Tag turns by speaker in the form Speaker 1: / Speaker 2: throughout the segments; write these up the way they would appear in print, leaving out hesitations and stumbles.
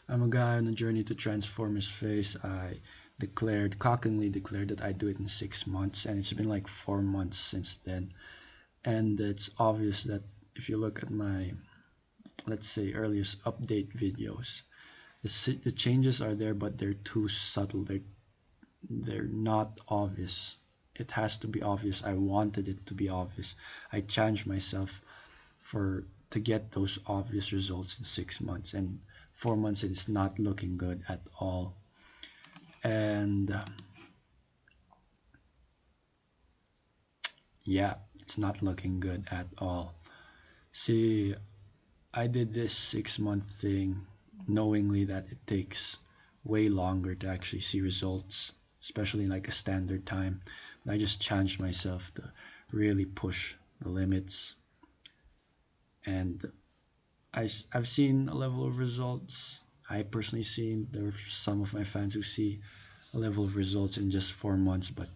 Speaker 1: I'm a guy on a journey to transform his face. I cockingly declared that I'd do it in 6 months, and it's been like 4 months since then. And it's obvious that if you look at my, let's say, earliest update videos, the changes are there, but they're too subtle. They're not obvious. It has to be obvious. I wanted it to be obvious. I challenged myself for to get those obvious results in 6 months, and 4 months it is not looking good at all. And yeah, it's not looking good at all. See, I did this 6 month thing knowingly that it takes way longer to actually see results, especially in like a standard time. But I just challenged myself to really push the limits, and I've seen a level of results. I personally seen there are some of my fans who see a level of results in just 4 months, but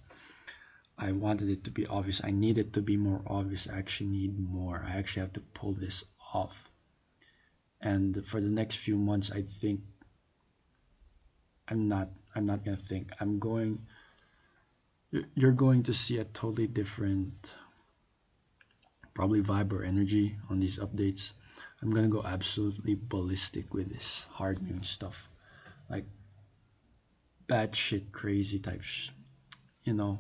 Speaker 1: I wanted it to be obvious. I need it to be more obvious. I actually need more. I actually have to pull this off. And for the next few months, I think I'm not gonna think. You're going to see a totally different, probably vibe or energy on these updates. I'm gonna go absolutely ballistic with this hard moon stuff, like bad shit, crazy type. You know,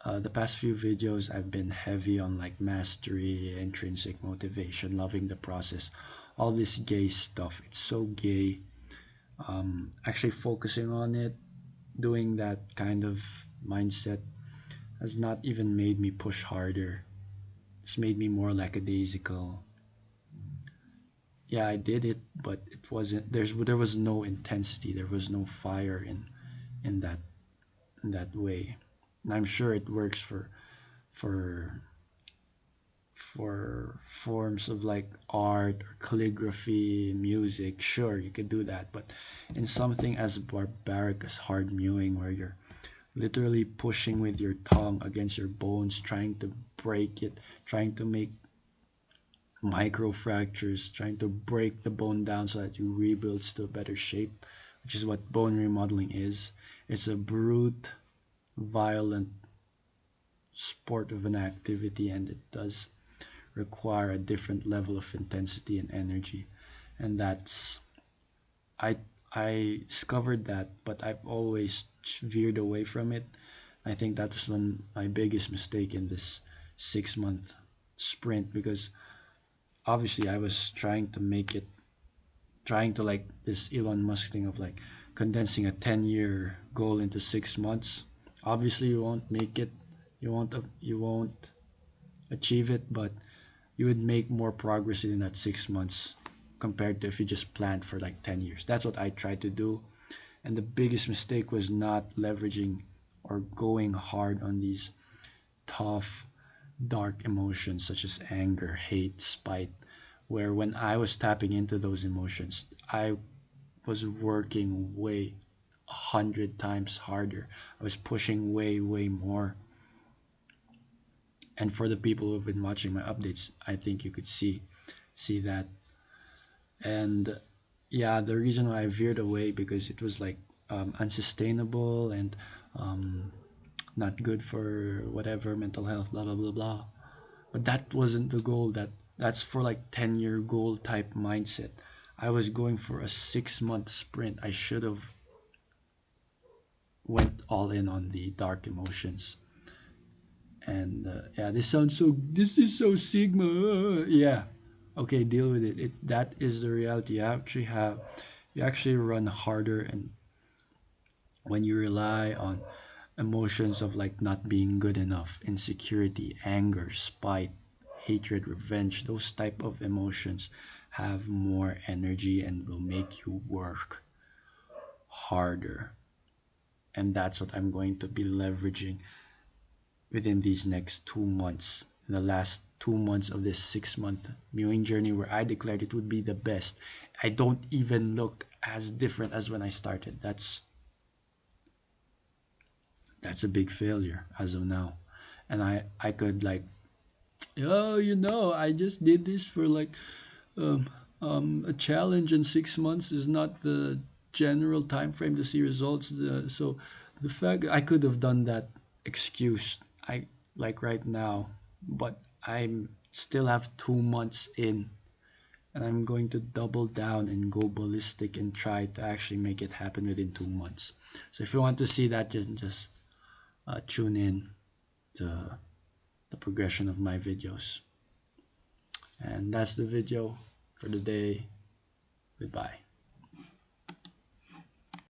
Speaker 1: the past few videos I've been heavy on like mastery, intrinsic motivation, loving the process, all this gay stuff. It's so gay. Actually focusing on it, doing that kind of mindset has not even made me push harder. It's made me more lackadaisical. Yeah, I did it, but it wasn't. There was no intensity. There was no fire in that in that way. And I'm sure it works for for forms of like art or calligraphy, music. Sure, you could do that, but in something as barbaric as hard mewing, where you're literally pushing with your tongue against your bones, trying to break it, trying to make micro fractures, trying to break the bone down so that you rebuild to a better shape, which is what bone remodeling is. It's a brute, violent sport of an activity, and it does require a different level of intensity and energy. And that's I I discovered that, but I've always veered away from it. I think that was one my biggest mistake in this 6 month sprint, because obviously I was trying to like this Elon Musk thing of like condensing a 10-year goal into 6 months. Obviously you won't make it, you won't achieve it, but you would make more progress in that 6 months compared to if you just planned for like 10 years. That's what I tried to do. And the biggest mistake was not leveraging or going hard on these tough, dark emotions such as anger, hate, spite, where when I was tapping into those emotions, I was working way 100 times harder. I was pushing way, way more. And for the people who've been watching my updates, I think you could see that. And yeah, the reason why I veered away, because it was like unsustainable and um, not good for whatever mental health, blah blah blah blah. But that wasn't the goal. That's for like 10-year goal type mindset. I was going for a 6 month sprint. I should have went all in on the dark emotions. And yeah, this is so sigma. Yeah, okay, deal with it. That is the reality. You actually run harder, and when you rely on emotions of like not being good enough, insecurity, anger, spite, hatred, revenge, those type of emotions have more energy and will make you work harder. And that's what I'm going to be leveraging within these next 2 months, in the last 2 months of this 6 month mewing journey, where I declared it would be the best. I don't even look as different as when I started. That's a big failure as of now. And I could like, oh, I just did this for like A challenge in 6 months is not the general time frame to see results. So the fact I could have done that excuse, I like right now, but I'm still have 2 months in, and I'm going to double down and go ballistic and try to actually make it happen within 2 months. So if you want to see that, just tune in to the progression of my videos. And that's the video for the day. Goodbye.